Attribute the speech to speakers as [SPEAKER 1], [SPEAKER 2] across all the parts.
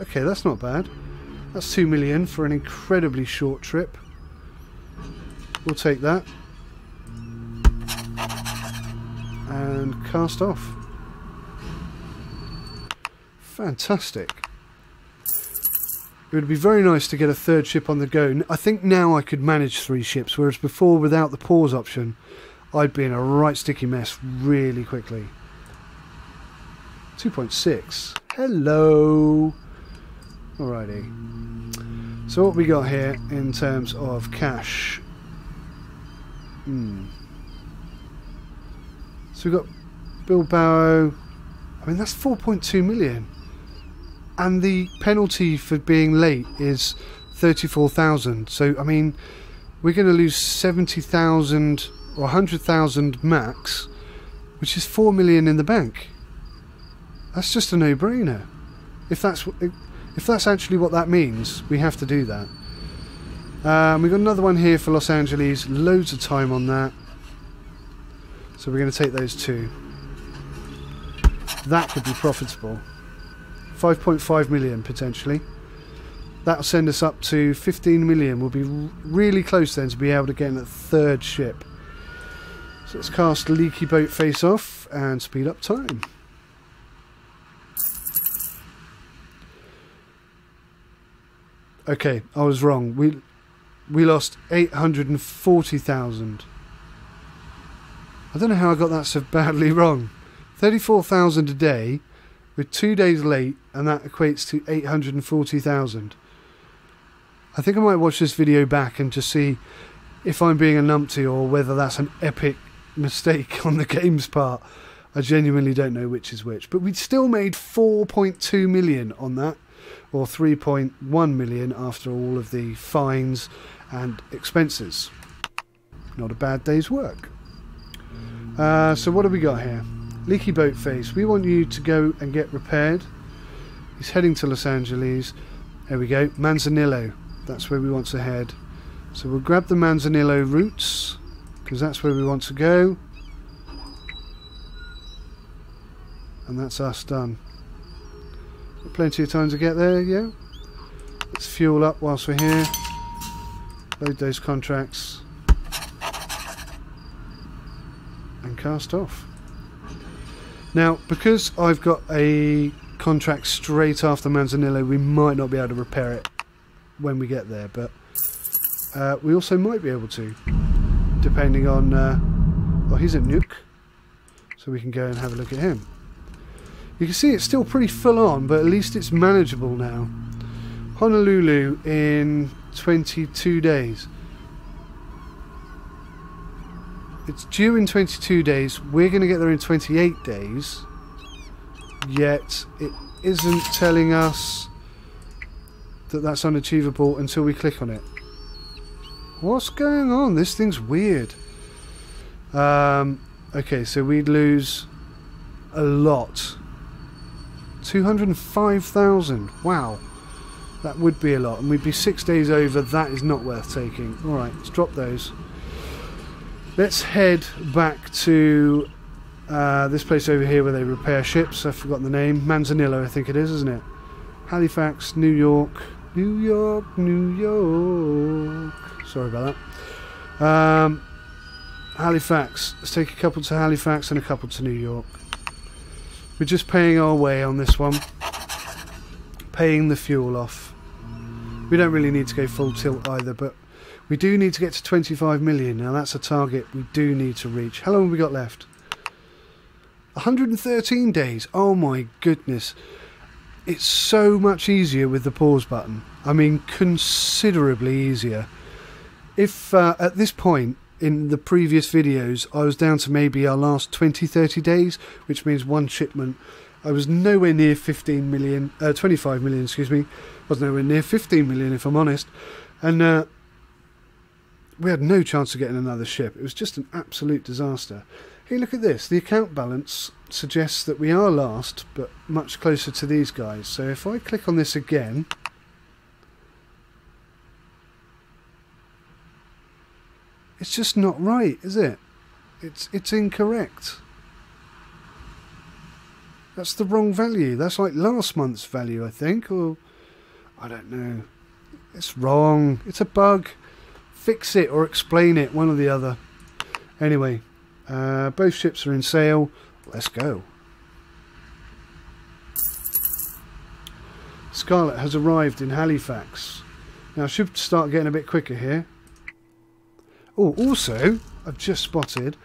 [SPEAKER 1] Okay, that's not bad. That's 2 million for an incredibly short trip. We'll take that. And cast off. Fantastic. It would be very nice to get a third ship on the go. I think now I could manage 3 ships, whereas before, without the pause option, I'd be in a right sticky mess really quickly. 2.6. Hello. Alrighty. So what we got here in terms of cash? So we've got Bilbao. I mean, that's 4.2 million. And the penalty for being late is 34,000. So, I mean, we're going to lose 70,000 or 100,000 max, which is 4 million in the bank. That's just a no-brainer. If that's actually what that means, we have to do that. We've got another one here for Los Angeles. Loads of time on that. So we're going to take those 2. That could be profitable. 5.5 million potentially. That'll send us up to 15 million. We'll be really close then to be able to get in a third ship. So let's cast Leaky Boat Face off and speed up time. Okay, I was wrong. We lost 840,000. I don't know how I got that so badly wrong. 34,000 a day. We're 2 days late, and that equates to 840,000. I think I might watch this video back and just see if I'm being a numpty or whether that's an epic mistake on the game's part. I genuinely don't know which is which. But we still made 4.2 million on that, or 3.1 million after all of the fines and expenses. Not a bad day's work. So what have we got here? Leaky Boat Face. We want you to go and get repaired. He's heading to Los Angeles. There we go. Manzanillo. That's where we want to head. So we'll grab the Manzanillo routes, because that's where we want to go. And that's us done. Got plenty of time to get there, yeah? Let's fuel up whilst we're here. Load those contracts. And cast off. Now, because I've got a contract straight after Manzanillo, we might not be able to repair it when we get there, but we also might be able to, depending on... well, he's at Nuke, so we can go and have a look at him. You can see it's still pretty full on, but at least it's manageable now. Honolulu in 22 days. It's due in 22 days. We're going to get there in 28 days. Yet it isn't telling us that that's unachievable until we click on it. What's going on? This thing's weird. Okay, so we'd lose a lot. 205,000. Wow. That would be a lot. And we'd be 6 days over. That is not worth taking. Alright, let's drop those. Let's head back to this place over here where they repair ships. I've forgotten the name. Manzanillo, I think it is, isn't it? Halifax, New York. New York, New York. Sorry about that. Halifax. Let's take a couple to Halifax and a couple to New York. We're just paying our way on this one. Paying the fuel off. We don't really need to go full tilt either, but we do need to get to 25 million. Now that's a target we do need to reach. How long have we got left? 113 days. Oh my goodness. It's so much easier with the pause button. I mean, considerably easier. If at this point in the previous videos I was down to maybe our last 20-30 days, which means one shipment, I was nowhere near 25 million, excuse me. I was nowhere near 15 million if I'm honest. And we had no chance of getting another ship. It was just an absolute disaster. Hey, look at this. The account balance suggests that we are last, but much closer to these guys. So if I click on this again, it's just not right, is it? It's incorrect. That's the wrong value. That's like last month's value, I think, or I don't know. It's wrong. It's a bug. Fix it or explain it, one or the other. Anyway, both ships are in sail. Let's go. Scarlet has arrived in Halifax. Now I should start getting a bit quicker here. Oh, also, I've just spotted,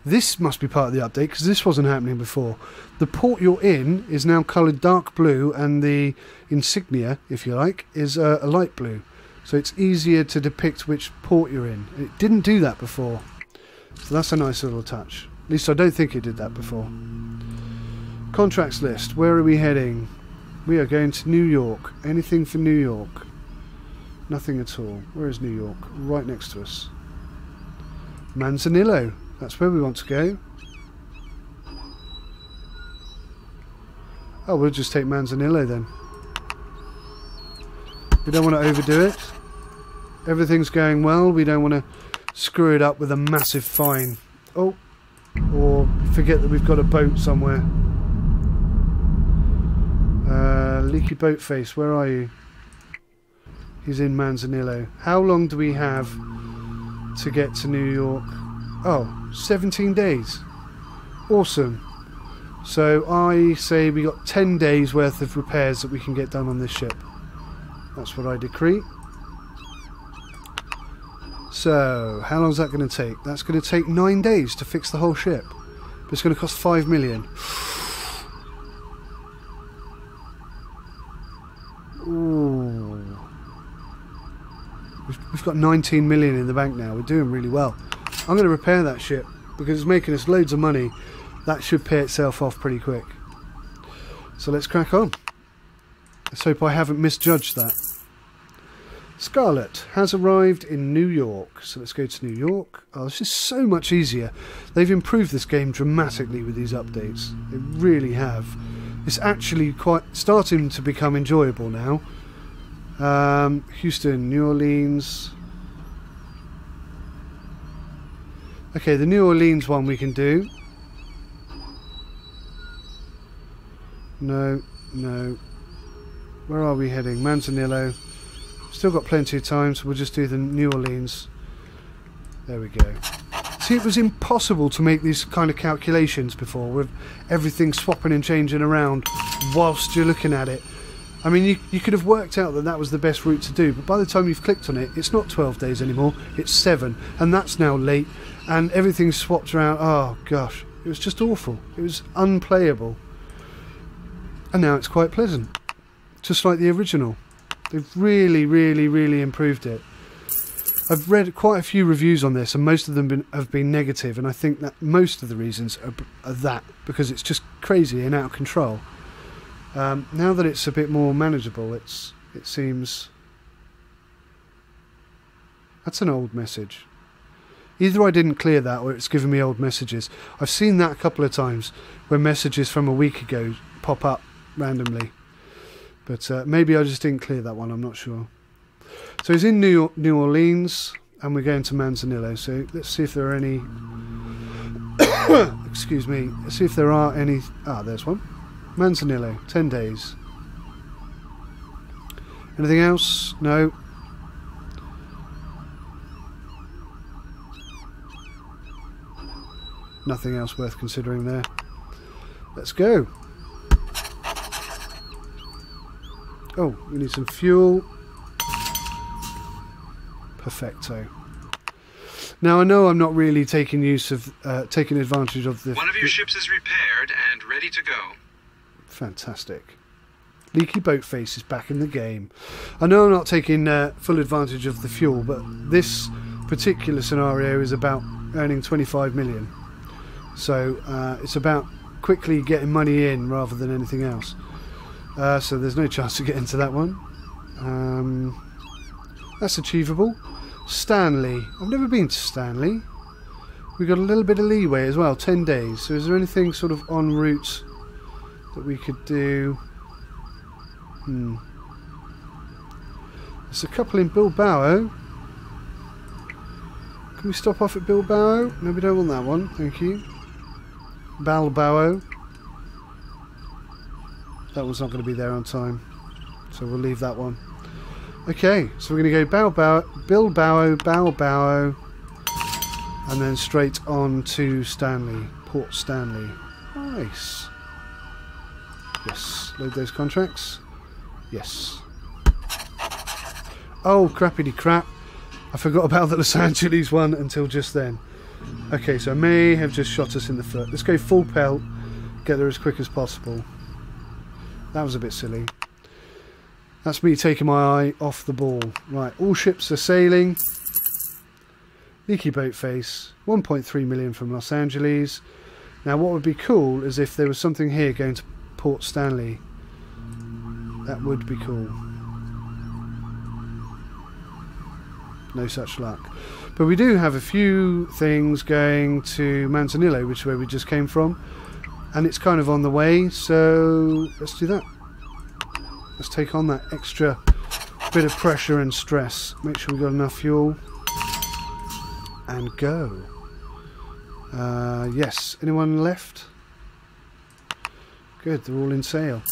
[SPEAKER 1] this must be part of the update because this wasn't happening before. The port you're in is now coloured dark blue and the insignia, if you like, is a light blue. So it's easier to depict which port you're in. It didn't do that before. So that's a nice little touch. At least I don't think it did that before. Contracts list. Where are we heading? We are going to New York. Anything for New York? Nothing at all. Where is New York? Right next to us. Manzanillo. That's where we want to go. Oh, we'll just take Manzanillo then. We don't want to overdo it. Everything's going well. We don't want to screw it up with a massive fine. Oh, or forget that we've got a boat somewhere. Leaky boat face, where are you? He's in Manzanillo. How long do we have to get to New York? Oh, 17 days. Awesome. So I say we got 10 days worth of repairs that we can get done on this ship. That's what I decree. So, how long is that going to take? That's going to take 9 days to fix the whole ship. But it's going to cost 5 million. Ooh. We've got 19 million in the bank now. We're doing really well. I'm going to repair that ship because it's making us loads of money. That should pay itself off pretty quick. So let's crack on. Let's hope I haven't misjudged that. Scarlet has arrived in New York. So let's go to New York. Oh, this is so much easier. They've improved this game dramatically with these updates. They really have. It's actually quite starting to become enjoyable now. Houston, New Orleans. Okay, the New Orleans one we can do. No, no. Where are we heading? Manzanillo. Still got plenty of time, so we'll just do the New Orleans. There we go. See, it was impossible to make these kind of calculations before, with everything swapping and changing around whilst you're looking at it. I mean, you could have worked out that that was the best route to do, but by the time you've clicked on it, it's not 12 days anymore, it's 7, and that's now late, and everything's swapped around. Oh gosh, it was just awful. It was unplayable. And now it's quite pleasant, just like the original. They've really, really, really improved it. I've read quite a few reviews on this, and most of them have been negative, and I think that most of the reasons are that, because it's just crazy and out of control. Now that it's a bit more manageable, it seems... That's an old message. Either I didn't clear that, or it's giving me old messages. I've seen that a couple of times, where messages from a week ago pop up randomly. But maybe I just didn't clear that one, I'm not sure. So he's in New Orleans, and we're going to Manzanillo. So let's see if there are any... Excuse me. Let's see if there are any... Ah, there's one. Manzanillo, 10 days. Anything else? No. Nothing else worth considering there. Let's go. Oh, we need some fuel. Perfecto. Now I know I'm not really taking advantage of the...
[SPEAKER 2] One of your ships is repaired and ready to go.
[SPEAKER 1] Fantastic. Leaky boat face is back in the game. I know I'm not taking full advantage of the fuel, but this particular scenario is about earning 25 million. So it's about quickly getting money in rather than anything else. So there's no chance to get into that one. That's achievable. Stanley. I've never been to Stanley. We've got a little bit of leeway as well, 10 days. So is there anything sort of en route that we could do? There's a couple in Bilbao. Can we stop off at Bilbao? No, we don't want that one, thank you. Bilbao. That one's not going to be there on time, so we'll leave that one. Okay, so we're going to go Bilbao, and then straight on to Stanley, Port Stanley. Nice. Yes, load those contracts. Yes. Oh, crappity crap. I forgot about the Los Angeles one until just then. Okay, so I may have just shot us in the foot. Let's go full pelt, get there as quick as possible. That was a bit silly. That's me taking my eye off the ball. Right, all ships are sailing. Leaky boat face, 1.3 million from Los Angeles. Now what would be cool is if there was something here going to Port Stanley. That would be cool. No such luck. But we do have a few things going to Manzanillo, which is where we just came from. And it's kind of on the way, so let's do that. Let's take on that extra bit of pressure and stress. Make sure we've got enough fuel. And go. Yes, anyone left? Good, they're all in sail.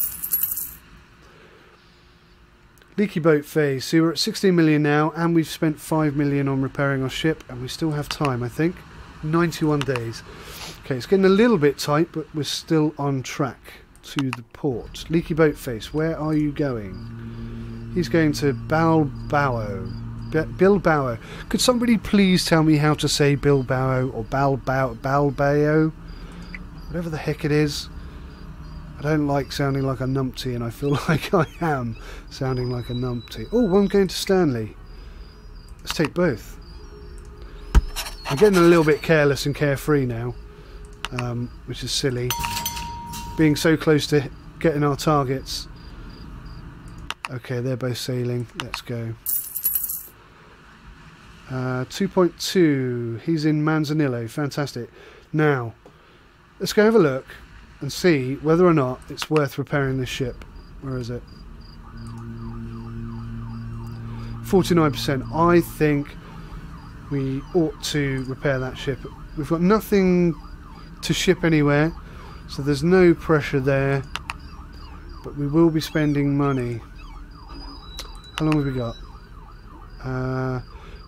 [SPEAKER 1] Leaky boat phase. So we're at 16 million now, and we've spent 5 million on repairing our ship, and we still have time, I think. 91 days. Okay, it's getting a little bit tight, but we're still on track to the port. Leaky boat face, where are you going? He's going to Bilbao. Could somebody please tell me how to say Bilbao or Balbao? Whatever the heck it is. I don't like sounding like a numpty, and I feel like I am sounding like a numpty. Oh, I'm going to Stanley. Let's take both. I'm getting a little bit careless and carefree now, which is silly. Being so close to getting our targets. Okay, they're both sailing. Let's go. 2.2. He's in Manzanillo. Fantastic. Now, let's go have a look and see whether or not it's worth repairing this ship. Where is it? 49%. I think we ought to repair that ship. We've got nothing to ship anywhere, so there's no pressure there, but we will be spending money. How long have we got?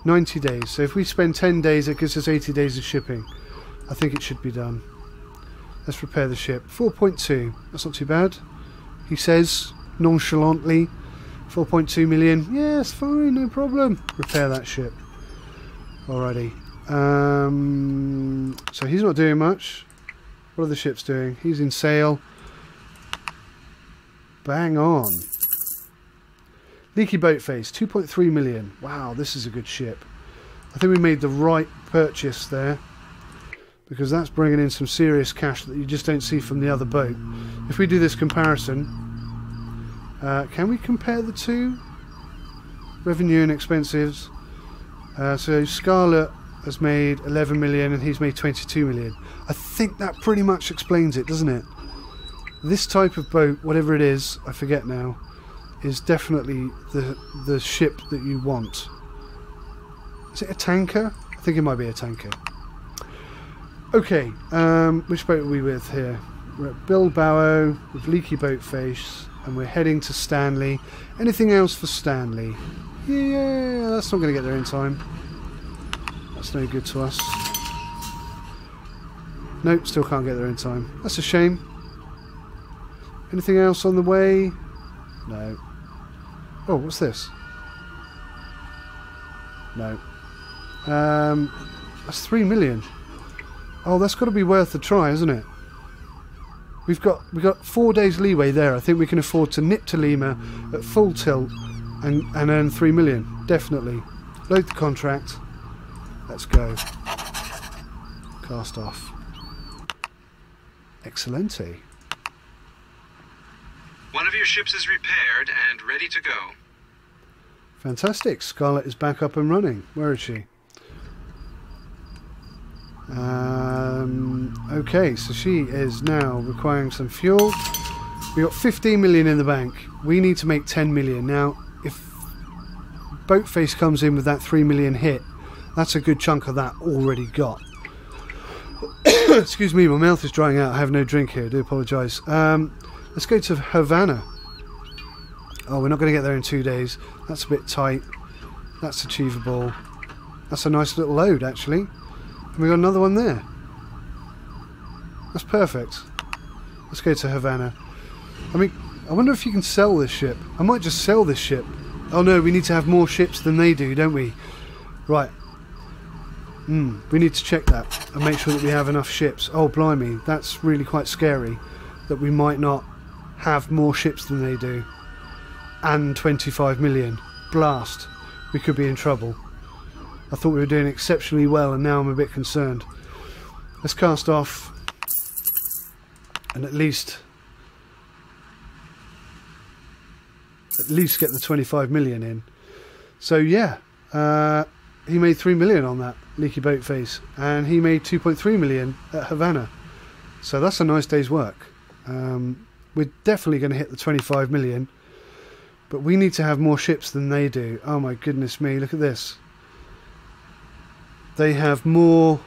[SPEAKER 1] 90 days. So if we spend 10 days, it gives us 80 days of shipping. I think it should be done. Let's repair the ship. 4.2. That's not too bad. He says nonchalantly. 4.2 million. Yes, fine, no problem. Repair that ship. Alrighty. So he's not doing much. What are the ships doing? He's in sail. Bang on. Leaky boat face. 2.3 million. Wow, this is a good ship. I think we made the right purchase there, because that's bringing in some serious cash that you just don't see from the other boat. If we do this comparison, can we compare the two? Revenue and expenses. So Scarlet has made 11 million and he's made 22 million. I think that pretty much explains it, doesn't it? This type of boat, whatever it is, I forget now, is definitely the ship that you want. Is it a tanker? I think it might be a tanker. Okay, which boat are we with here? We're at Bilbao with Leaky boat face, and we're heading to Stanley. Anything else for Stanley? Yeah, that's not going to get there in time. That's no good to us. Nope, still can't get there in time. That's a shame. Anything else on the way? No. Oh, what's this? No. That's 3 million. Oh, that's got to be worth a try, isn't it? We've got 4 days leeway there. I think we can afford to nip to Lima at full tilt and earn 3 million. Definitely. Load the contract. Let's go. Cast off. Excellente.
[SPEAKER 2] One of your ships is repaired and ready to go.
[SPEAKER 1] Fantastic. Scarlet is back up and running. Where is she? Okay, so she is now requiring some fuel. We got 15 million in the bank. We need to make 10 million. Now, if Boatface comes in with that 3 million hit, that's a good chunk of that already got. Excuse me, my mouth is drying out. I have no drink here. I do apologise. Let's go to Havana. Oh, we're not going to get there in 2 days. That's a bit tight. That's achievable. That's a nice little load, actually. And we got another one there. That's perfect. Let's go to Havana. I mean, I wonder if you can sell this ship. I might just sell this ship. Oh no, we need to have more ships than they do, don't we? Right. We need to check that and make sure that we have enough ships. Oh, blimey. That's really quite scary that we might not have more ships than they do. And 25 million. Blast. We could be in trouble. I thought we were doing exceptionally well and now I'm a bit concerned. Let's cast off and at least get the 25 million in. So yeah, he made 3 million on that leaky boat face and he made 2.3 million at Havana. So that's a nice day's work. We're definitely going to hit the 25 million, but we need to have more ships than they do. Oh my goodness me, look at this. They have more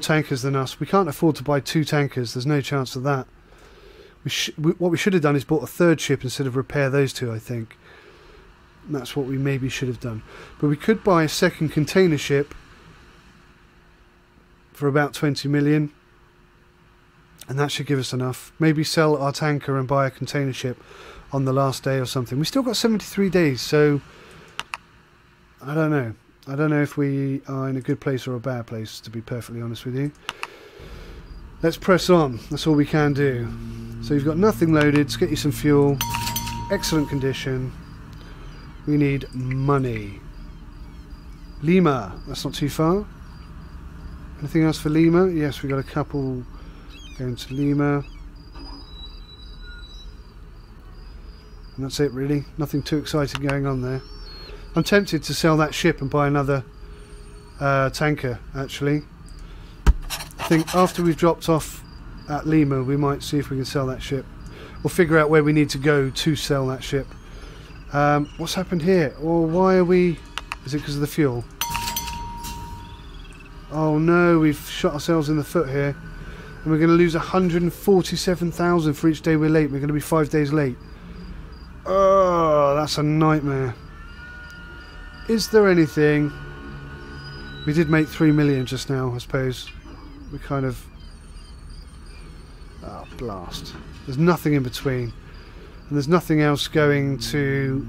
[SPEAKER 1] tankers than us. We can't afford to buy 2 tankers. There's no chance of that. What we should have done is bought a 3rd ship instead of repair those 2, I think. And that's what we maybe should have done. But we could buy a 2nd container ship for about 20 million. And that should give us enough. Maybe sell our tanker and buy a container ship on the last day or something. We still got 73 days, so I don't know. I don't know if we are in a good place or a bad place, to be perfectly honest with you. Let's press on. That's all we can do. So you've got nothing loaded. Let's get you some fuel. Excellent condition. We need money. Lima. That's not too far. Anything else for Lima? Yes, we got a couple going to Lima. And that's it really. Nothing too exciting going on there. I'm tempted to sell that ship and buy another tanker, actually. I think after we've dropped off at Lima, we might see if we can sell that ship. We'll figure out where we need to go to sell that ship. What's happened here? Or why are we... Is it because of the fuel? Oh no, we've shot ourselves in the foot here. And we're going to lose 147,000 for each day we're late. We're going to be 5 days late. Oh, that's a nightmare. Is there anything... We did make 3 million just now, I suppose. We kind of... Oh, blast. There's nothing in between. And there's nothing else going to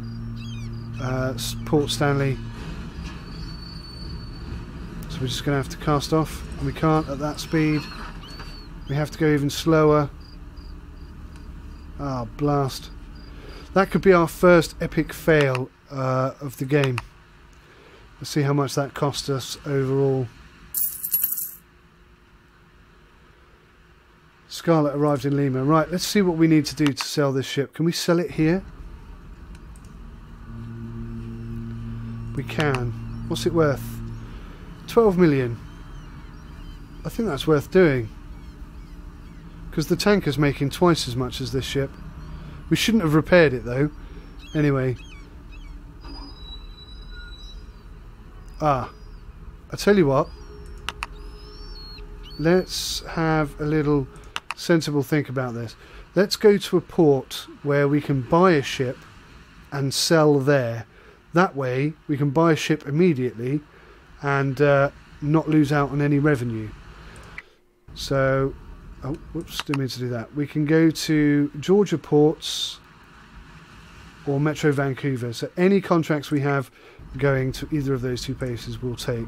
[SPEAKER 1] Port Stanley. So we're just going to have to cast off. And we can't at that speed. We have to go even slower. Ah, blast. That could be our first epic fail of the game. Let's see how much that cost us overall. Scarlet arrived in Lima. Right, let's see what we need to do to sell this ship. Can we sell it here? We can. What's it worth? 12 million. I think that's worth doing. Because the tanker's making twice as much as this ship. We shouldn't have repaired it though. Anyway. I tell you what. Let's have a little sensible think about this. Let's go to a port where we can buy a ship and sell there. That way we can buy a ship immediately and not lose out on any revenue. So, oh, whoops, didn't mean to do that. We can go to Georgia ports or Metro Vancouver. So any contracts we have going to either of those 2 places we'll take.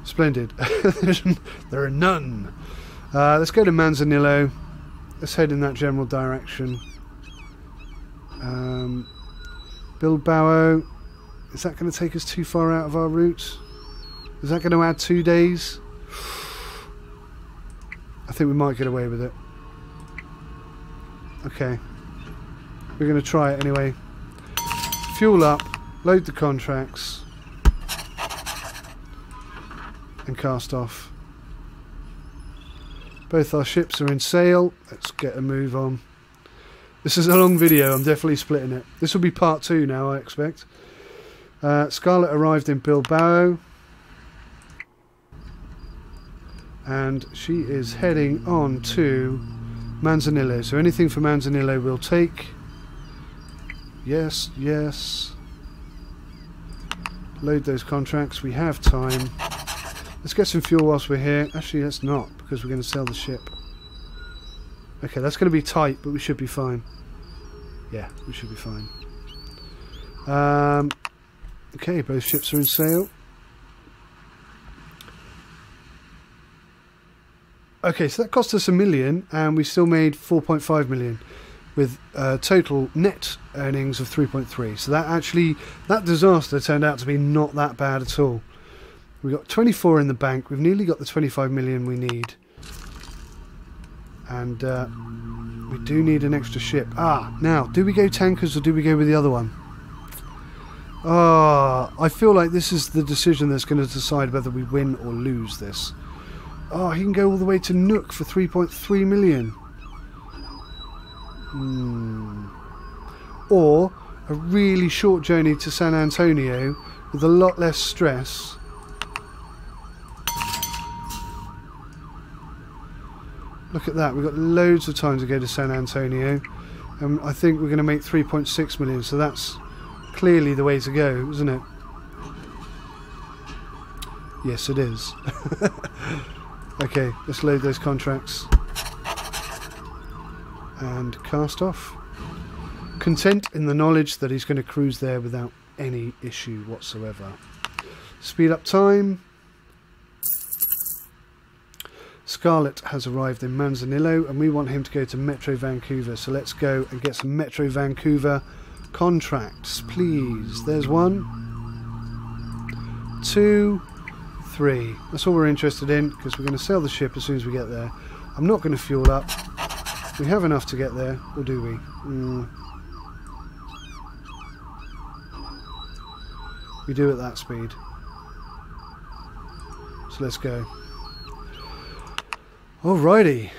[SPEAKER 1] Splendid. There are none. Let's go to Manzanillo. Let's head in that general direction. Bilbao. Is that going to take us too far out of our route? Is that going to add 2 days? I think we might get away with it. Okay. We're going to try it anyway. Fuel up, load the contracts, and cast off. Both our ships are in sail. Let's get a move on. This is a long video. I'm definitely splitting it. This will be part 2 now, I expect. Scarlet arrived in Bilbao. And she is heading on to Manzanillo. So anything for Manzanillo we'll take. Yes, yes. Load those contracts. We have time. Let's get some fuel whilst we're here. Actually, let's not, because we're going to sell the ship. Okay, that's going to be tight, but we should be fine. Yeah, we should be fine. Okay, both ships are in sail. Okay, so that cost us $1 million, and we still made 4.5 million, with total net earnings of 3.3. So that disaster turned out to be not that bad at all. We've got 24 in the bank. We've nearly got the 25 million we need, and we do need an extra ship. Now, do we go tankers or do we go with the other one? I feel like this is the decision that's going to decide whether we win or lose this. He can go all the way to Nook for 3.3 million. Or a really short journey to San Antonio with a lot less stress. Look at that, we've got loads of time to go to San Antonio. I think we're going to make 3.6 million, so that's clearly the way to go, isn't it? Yes, it is. Okay, let's load those contracts and cast off. Content in the knowledge that he's going to cruise there without any issue whatsoever. Speed up time. Scarlett has arrived in Manzanillo and we want him to go to Metro Vancouver, so let's go and get some Metro Vancouver contracts, please. There's 1, 2, 3. That's all we're interested in, because we're going to sell the ship as soon as we get there. I'm not going to fuel up. We have enough to get there, or do we? We do at that speed. So let's go. Alrighty.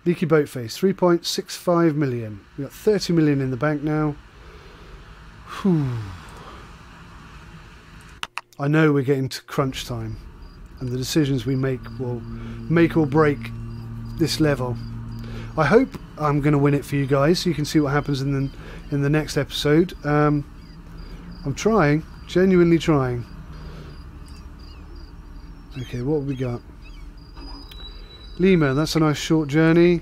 [SPEAKER 1] Leaky boat face, 3.65 million. We've got 30 million in the bank now. Whew. I know we're getting to crunch time, and the decisions we make will make or break this level. I hope I'm going to win it for you guys, so you can see what happens in the next episode. I'm trying, genuinely trying. Okay, what have we got? Lima, that's a nice short journey,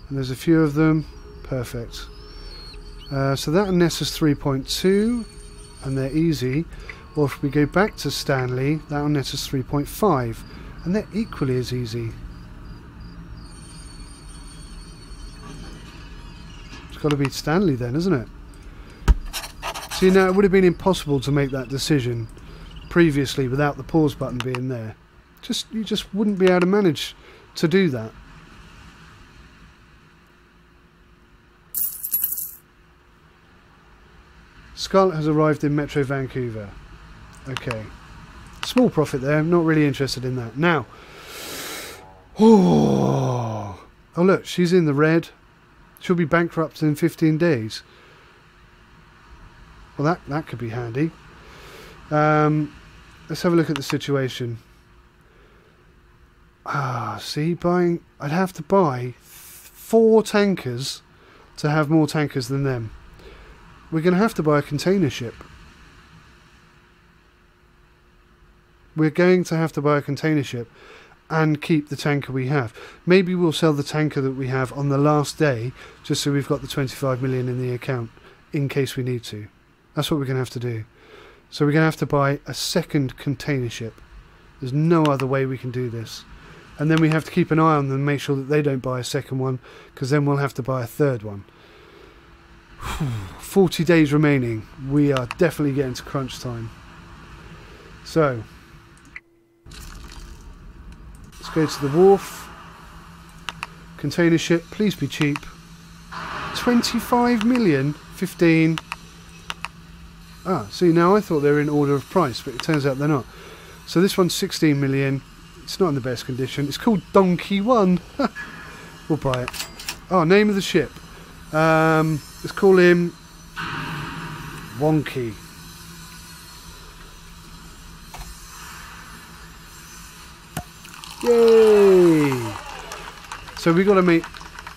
[SPEAKER 1] and there's a few of them. Perfect. So that nets us 3.2, and they're easy. Or if we go back to Stanley, that'll net us 3.5, and they're equally as easy. It's got to be Stanley then, isn't it? See, now it would have been impossible to make that decision previously without the pause button being there. You just wouldn't be able to manage to do that. Scarlett has arrived in Metro Vancouver. Okay. Small profit there. I'm not really interested in that. Now. Oh look, she's in the red. She'll be bankrupt in 15 days. Well, that could be handy. Let's have a look at the situation. See, I'd have to buy 4 tankers to have more tankers than them. We're going to have to buy a container ship. We're going to have to buy a container ship and keep the tanker we have. Maybe we'll sell the tanker that we have on the last day, just so we've got the 25 million in the account in case we need to. That's what we're going to have to do. So we're going to have to buy a second container ship. There's no other way we can do this. And then we have to keep an eye on them and make sure that they don't buy a second one, because then we'll have to buy a third one. 40 days remaining. We are definitely getting to crunch time. So let's go to the wharf. Container ship, please be cheap. 25 million, 15. See, now I thought they were in order of price, but it turns out they're not. So this one's 16 million. It's not in the best condition. It's called Donkey 1. We'll buy it. Name of the ship. Let's call him Wonky. Yay! So we've got to make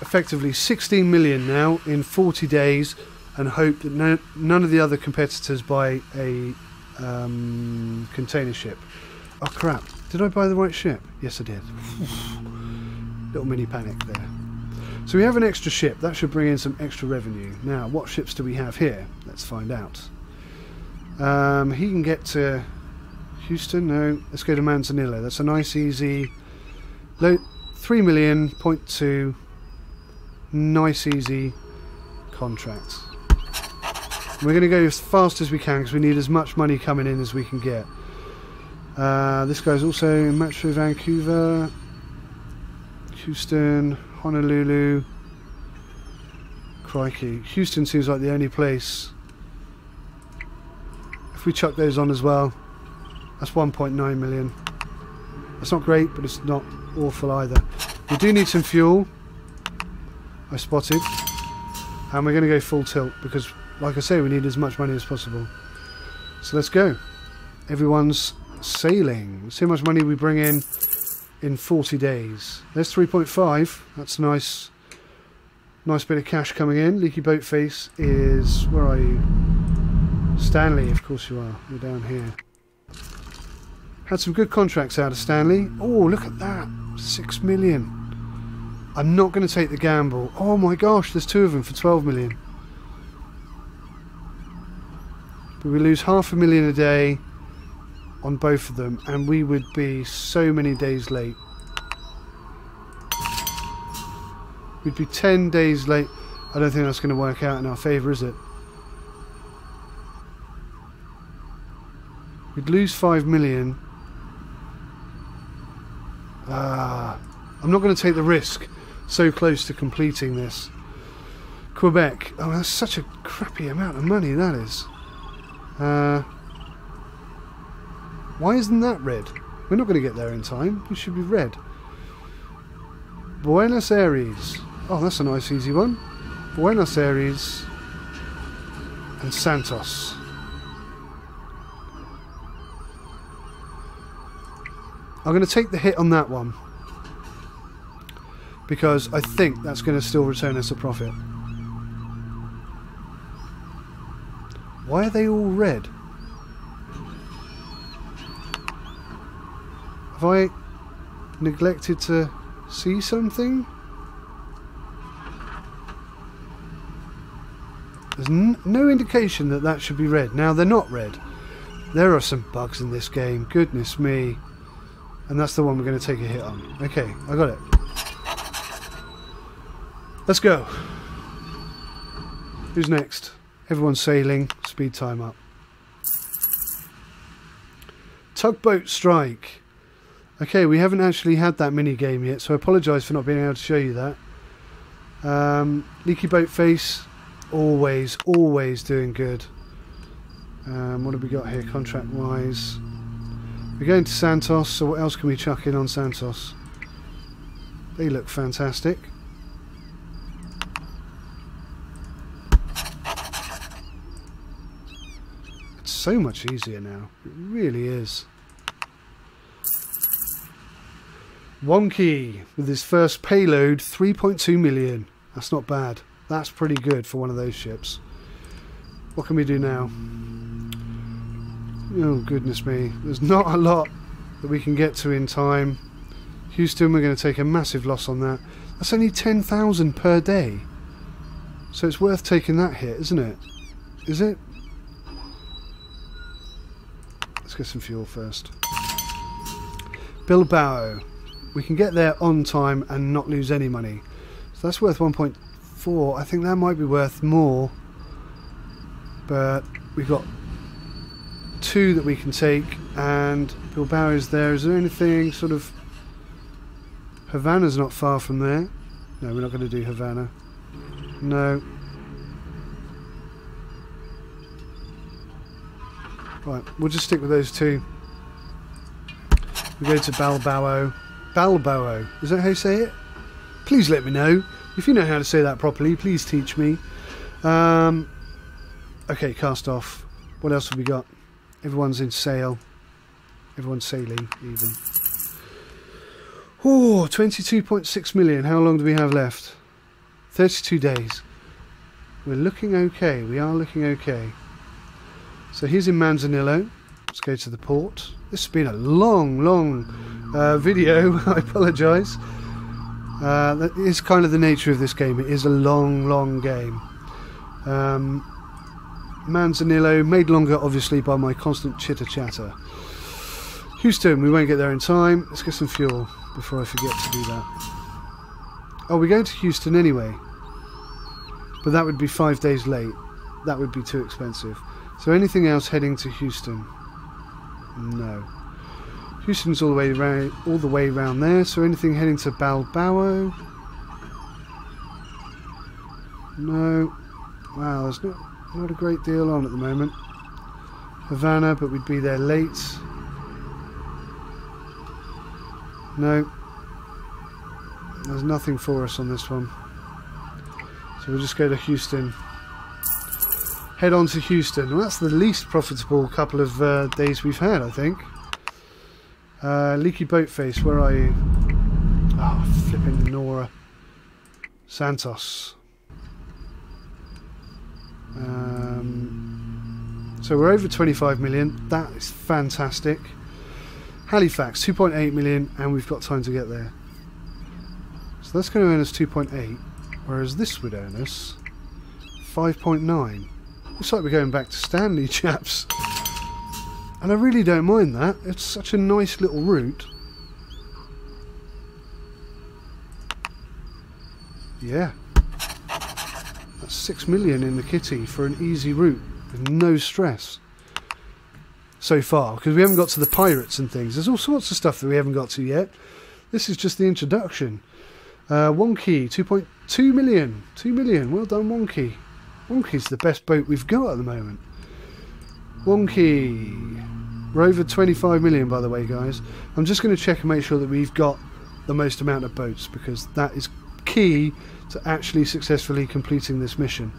[SPEAKER 1] effectively 16 million now in 40 days and hope that none of the other competitors buy a container ship. Oh crap, did I buy the right ship? Yes I did. Little mini panic there. So we have an extra ship, that should bring in some extra revenue. Now what ships do we have here? Let's find out. He can get to Houston, no, let's go to Manzanillo. That's a nice easy 3 million, 0.2, nice easy contract. We're going to go as fast as we can because we need as much money coming in as we can get. This guy's also in Metro Vancouver, Houston, Honolulu. Crikey, Houston seems like the only place. If we chuck those on as well, that's 1.9 million. That's not great, but it's not awful either. We do need some fuel, I spotted, and we're going to go full tilt because, like I say, we need as much money as possible. So let's go. Everyone's sailing. See how much money we bring in 40 days. There's 3.5. That's a nice bit of cash coming in. Leaky Boat Face is, where are you? Stanley, of course you are. You're down here. Had some good contracts out of Stanley. Oh, look at that. 6 million. I'm not going to take the gamble. Oh my gosh, there's 2 of them for 12 million. But we lose $500,000 a day on both of them, and we would be so many days late. We'd be 10 days late. I don't think that's going to work out in our favour, is it? We'd lose 5 million. I'm not going to take the risk so close to completing this. Quebec. Oh, that's such a crappy amount of money, that is. Why isn't that red? We're not going to get there in time. It should be red. Buenos Aires. Oh, that's a nice easy one. Buenos Aires and Santos. I'm going to take the hit on that one because I think that's going to still return us a profit. Why are they all red? Have I neglected to see something? There's no indication that that should be red. Now they're not red. There are some bugs in this game. Goodness me. And that's the one we're going to take a hit on. Okay, I got it. Let's go. Who's next? Everyone's sailing. Speed time up. Tugboat strike. Okay, we haven't actually had that mini game yet, so I apologise for not being able to show you that. Leaky Boat Face. Always doing good. What have we got here contract wise? We're going to Santos, so what else can we chuck in on Santos? They look fantastic. It's so much easier now. It really is. Wonky with his first payload, 3.2 million. That's not bad. That's pretty good for one of those ships. What can we do now? Oh goodness me, there's not a lot that we can get to in time. Houston, we're going to take a massive loss on that. That's only 10,000 per day. So it's worth taking that hit, isn't it? Is it? Let's get some fuel first. Bilbao. We can get there on time and not lose any money. So that's worth 1.4. I think that might be worth more. But we've got 2 that we can take, and Bilbao is there. Is there anything sort of... Havana's not far from there. No, we're not going to do Havana. No. Right, we'll just stick with those 2. We go to Balboa. Balboa, is that how you say it? Please let me know. If you know how to say that properly, please teach me. Okay, cast off. What else have we got? Everyone's in sail. Everyone's sailing, even. Oh, 22.6 million. How long do we have left? 32 days. We're looking okay. We are looking okay. So he's in Manzanillo. Let's go to the port. This has been a long video. I apologise. That is kind of the nature of this game. It is a long game. Manzanillo, made longer obviously by my constant chitter chatter. Houston, we won't get there in time. Let's get some fuel before I forget to do that. Oh, we're going to Houston anyway. But that would be 5 days late. That would be too expensive. So anything else heading to Houston? No. Houston's all the way around there. So anything heading to Balboa? No. Wow, there's not a great deal on at the moment. Havana, but we'd be there late. No. There's nothing for us on this one. So we'll just go to Houston. Head on to Houston. Well, that's the least profitable couple of days we've had, I think. Leaky boat face, where are you? Oh, flipping Nora. Santos. So we're over 25 million. That is fantastic. Halifax, 2.8 million, and we've got time to get there. So that's going to earn us 2.8, whereas this would earn us 5.9. Looks like we're going back to Stanley, chaps. And I really don't mind that. It's such a nice little route. Yeah. That's 6 million in the kitty for an easy route with no stress. So far, because we haven't got to the pirates and things. There's all sorts of stuff that we haven't got to yet. This is just the introduction. Wonky, 2.2 million. 2 million. Well done, Wonky. Wonky's the best boat we've got at the moment. Wonky. We're over 25 million, by the way, guys. I'm just going to check and make sure that we've got the most amount of boats, because that is key to actually successfully completing this mission.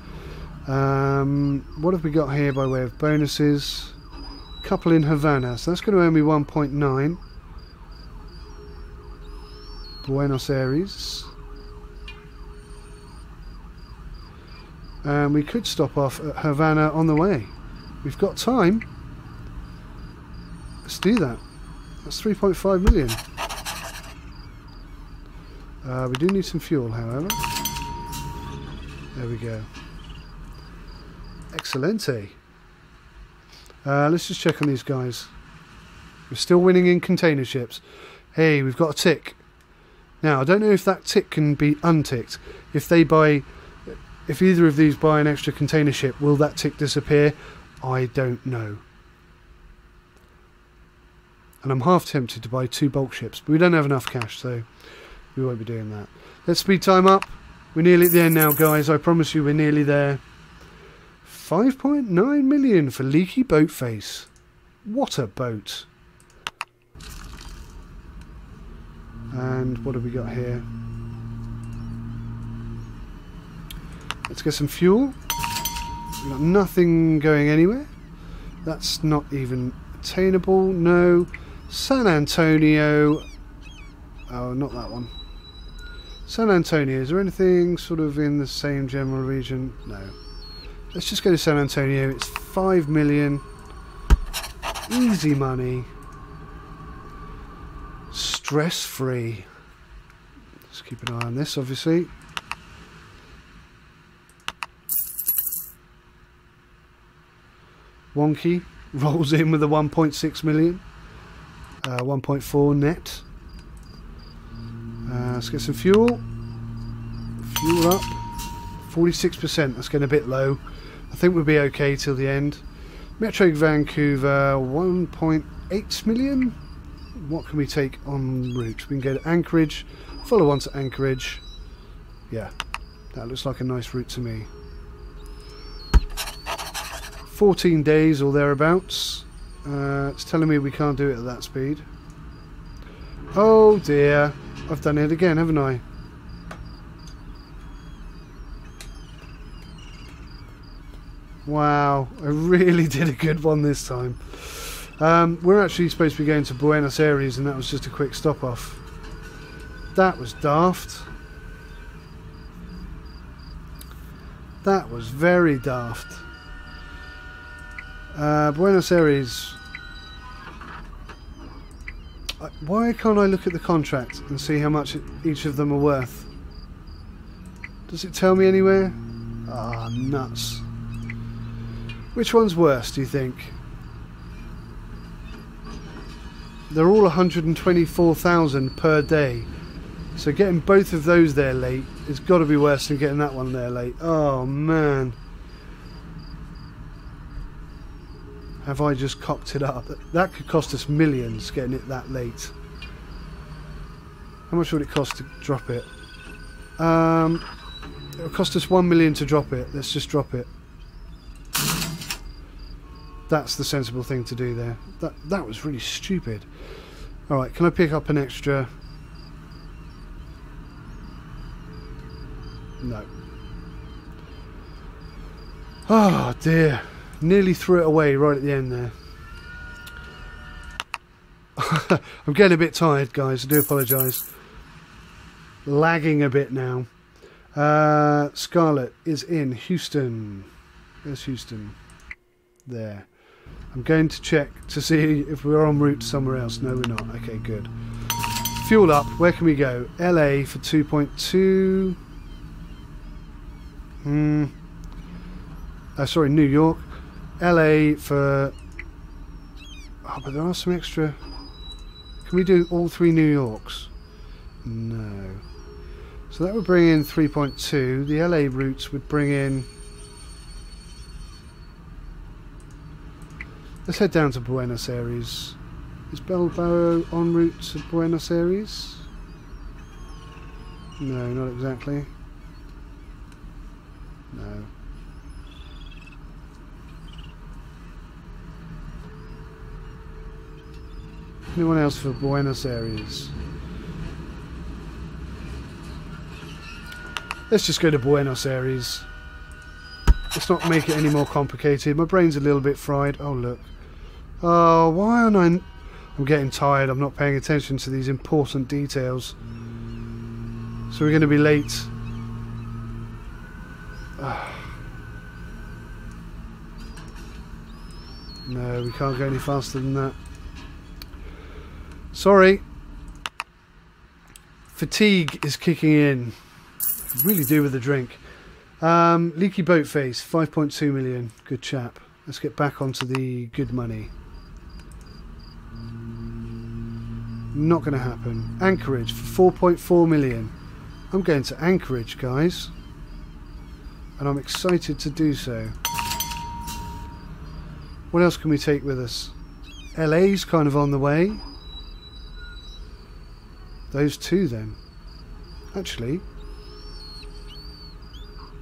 [SPEAKER 1] What have we got here by way of bonuses? Couple in Havana, so that's going to earn me 1.9. Buenos Aires. And we could stop off at Havana on the way. We've got time. Let's do that. That's 3.5 million. We do need some fuel, however. There we go. Excelente. Let's just check on these guys. We're still winning in container ships. Hey, we've got a tick. Now, I don't know if that tick can be unticked. If either of these buy an extra container ship, will that tick disappear? I don't know. And I'm half tempted to buy 2 bulk ships, but we don't have enough cash, so we won't be doing that. Let's speed time up. We're nearly at the end now, guys. I promise you we're nearly there. 5.9 million for Leaky Boat Face. What a boat. And what have we got here? Let's get some fuel. We've got nothing going anywhere. That's not even attainable. No. San Antonio. Oh, not that one. San Antonio. Is there anything sort of in the same general region? No. Let's just go to San Antonio. It's 5 million. Easy money. Stress free. Let's keep an eye on this, obviously. Wonky rolls in with a 1.6 million. 1.4 net. Let's get some fuel. Fuel up. 46%. That's getting a bit low. I think we'll be okay till the end. Metro Vancouver, 1.8 million. What can we take en route? We can go to Anchorage. Follow on to Anchorage. Yeah, that looks like a nice route to me. 14 days or thereabouts. It's telling me we can't do it at that speed. Oh dear, I've done it again, haven't I? Wow, I really did a good one this time. We're actually supposed to be going to Buenos Aires, and that was just a quick stop off. That was daft. That was very daft. Buenos Aires. Why can't I look at the contract and see how much each of them are worth? Does it tell me anywhere? Ah, nuts. Which one's worse, do you think? They're all 124,000 per day. So getting both of those there late has got to be worse than getting that one there late. Oh, man. Have I just cocked it up? That could cost us millions getting it that late. How much would it cost to drop it? It'll cost us 1 million to drop it. Let's just drop it. That's the sensible thing to do there. That was really stupid. Alright, can I pick up an extra? No. Oh dear. Nearly threw it away right at the end there. I'm getting a bit tired, guys. I do apologise. Lagging a bit now. Scarlett is in Houston. There's Houston. There. I'm going to check to see if we're en route somewhere else. No, we're not. Okay, good. Fuel up. Where can we go? LA for 2.2. Sorry, New York. LA for... Oh, but there are some extra... Can we do all 3 New Yorks? No. So that would bring in 3.2. The LA routes would bring in... Let's head down to Buenos Aires. Is Bilbao en route to Buenos Aires? No, not exactly. No. Anyone else for Buenos Aires? Let's just go to Buenos Aires. Let's not make it any more complicated. My brain's a little bit fried. Oh, look. Oh, why aren't I... I'm getting tired. I'm not paying attention to these important details. So we're going to be late. No, we can't go any faster than that. Sorry. Fatigue is kicking in. I could really do with a drink. Leaky boat face, 5.2 million. Good chap. Let's get back onto the good money. Not going to happen. Anchorage for 4.4 million. I'm going to Anchorage, guys. And I'm excited to do so. What else can we take with us? LA's kind of on the way. Those two then. Actually...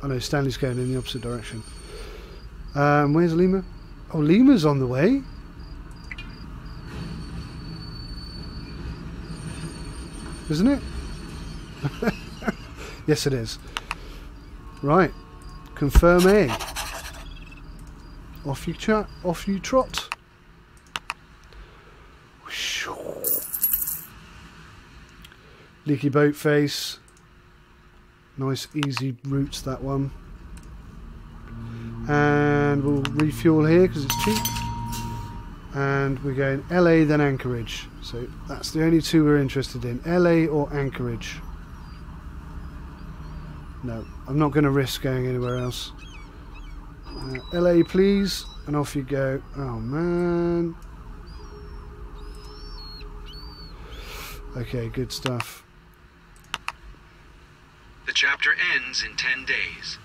[SPEAKER 1] Oh no, Stanley's going in the opposite direction. Where's Lima? Oh, Lima's on the way. Isn't it? Yes, it is. Right. Confirm A. Off you trot. Leaky boat face. Nice easy routes, that one. And we'll refuel here because it's cheap. And we're going LA then Anchorage. So that's the only two we're interested in. LA or Anchorage. No, I'm not going to risk going anywhere else. LA please. And off you go. Oh man. Okay, good stuff.
[SPEAKER 2] The chapter ends in 10 days.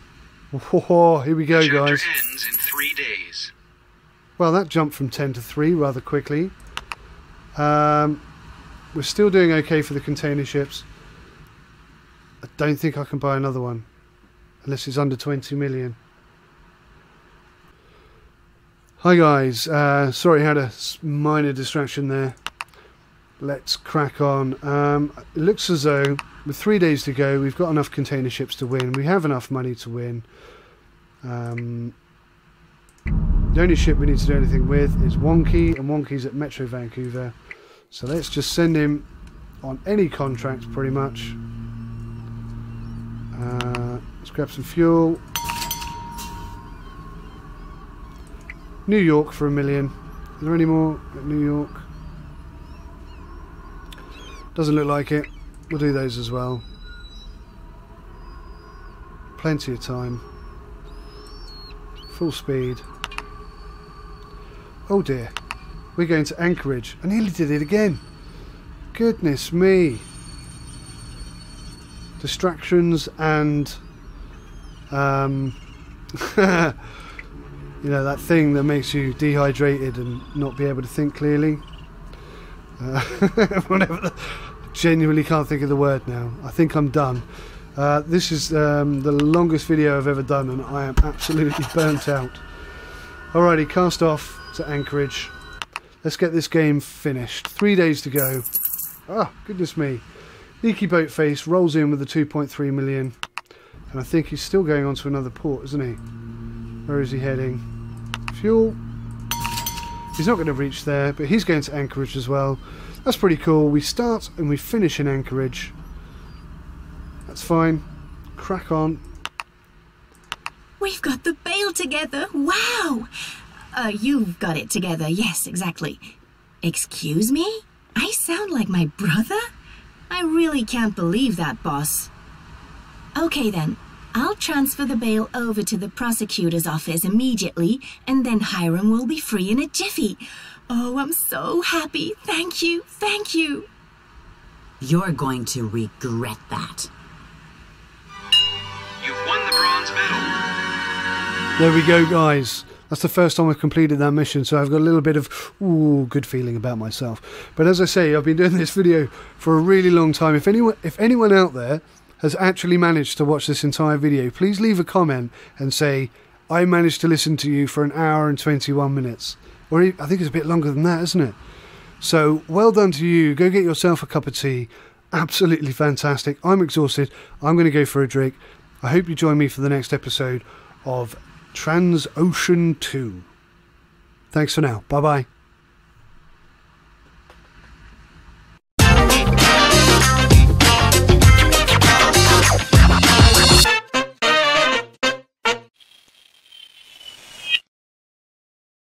[SPEAKER 1] Oh, here we go,
[SPEAKER 2] the
[SPEAKER 1] guys.
[SPEAKER 2] chapter ends in 3 days.
[SPEAKER 1] Well, that jumped from 10 to 3 rather quickly. We're still doing okay for the container ships. I don't think I can buy another one. Unless it's under 20 million. Hi guys. Sorry, I had a minor distraction there. Let's crack on. It looks as though with 3 days to go, we've got enough container ships to win. We have enough money to win. The only ship we need to do anything with is Wonky, and Wonky's at Metro Vancouver. So let's just send him on any contract pretty much. Let's grab some fuel. New York for $1 million. Is there any more at New York? Doesn't look like it. We'll do those as well. Plenty of time. Full speed. Oh dear. We're going to Anchorage. I nearly did it again. Goodness me. Distractions and you know, that thing that makes you dehydrated and not be able to think clearly. Whatever. Genuinely can't think of the word now. I think I'm done. This is the longest video I've ever done, and I am absolutely burnt out. Alrighty, cast off to Anchorage. Let's get this game finished. 3 days to go. Ah, goodness me. Leaky boat face rolls in with the 2.3 million. And I think he's still going on to another port, isn't he? Where is he heading? Fuel. He's not going to reach there, but he's going to Anchorage as well. That's pretty cool. We start and we finish in Anchorage. That's fine. Crack on.
[SPEAKER 3] We've got the bale together. Wow! You've got it together. Yes, exactly. Excuse me? I sound like my brother? I really can't believe that, boss. Okay then. I'll transfer the bail over to the prosecutor's office immediately, and then Hiram will be free in a jiffy. Oh, I'm so happy. Thank you. Thank you.
[SPEAKER 4] You're going to regret that.
[SPEAKER 2] You've won the bronze medal.
[SPEAKER 1] There we go, guys. That's the first time I've completed that mission, so I've got a little bit of good feeling about myself. But as I say, I've been doing this video for a really long time. If anyone out there has actually managed to watch this entire video, please leave a comment and say, I managed to listen to you for 1 hour and 21 minutes. Or I think it's a bit longer than that, isn't it? So, well done to you. Go get yourself a cup of tea. Absolutely fantastic. I'm exhausted. I'm going to go for a drink. I hope you join me for the next episode of TransOcean 2. Thanks for now. Bye-bye.